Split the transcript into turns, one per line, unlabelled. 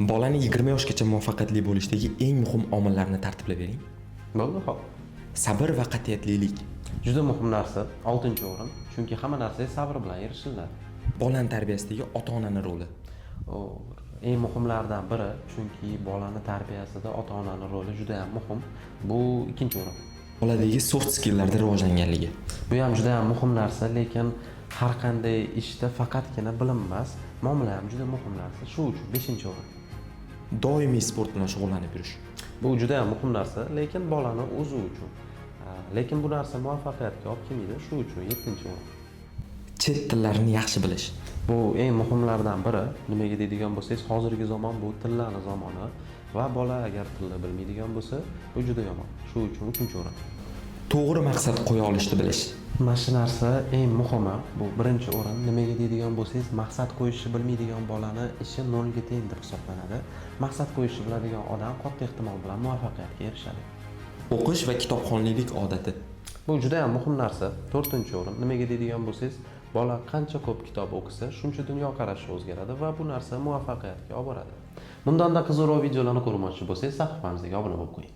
Bolani 20 yoshgacha muvaffaqiyatli bo'lishdagi eng muhim omillarni tartiblab bering.
Bo'ldi, xo'p.
Sabr va qat'iyatlilik.
Juda muhim narsa, 6-o'rin. Chunki hamma narsa sabr bilan erishiladi.
Bolani tarbiyasidagi ota-onaning roli.
Eng muhimlardan biri, chunki bolani tarbiyasida ota-onaning roli juda ham muhim. Bu 2-o'rin.
Boladagi soft skilllarda rivojlanganligi.
Bu ham juda ham muhim narsa, lekin har qanday ishda faqatgina bilim emas, muomala ham juda muhim narsa. Shu uchun 5-o'rin.
Doimiy sport bilan shug'ullanib yurish.
Bu juda ham muhim narsa, lekin bolani o'zi uchun. Lekin bu narsa muvaffaqiyatga olib kelmaydi, shu uchun 7-o'rin.
Chet tillarini yaxshi bilish.
Bu eng muhimlardan biri. Nimaga deydigan bo'lsangiz, hozirgi zamon bu tillarning zamoni va bola agar tilni bilmaydigan bo'lsa, bu juda yomon. Shu uchun 3-o'rin.
To'g'ri maqsad qo'ya olishni bilish.
Mana shu narsa eng muhimi. Bu 1-o'rin. Nimaga deydigan bo'lsangiz, maqsad qo'yishni bilmaydigan bolani ishi nolga teng deb hisoblanadi. Maqsad qo'yishni biladigan odam katta ehtimol bilan muvaffaqiyatga erishadi.
O'qish va kitobxonlik odati.
Bu juda ham muhim narsa. 4-o'rin. Nimaga deydigan bo'lsangiz, bola qancha ko'p kitob o'qisa, shuncha dunyoqarashi o'zgaradi va bu narsa muvaffaqiyatga olib boradi. Bundan-da qiziqroq videolarni ko'rmoqchi bo'lsangiz, sahifamizga obuna bo'lib qo'ying.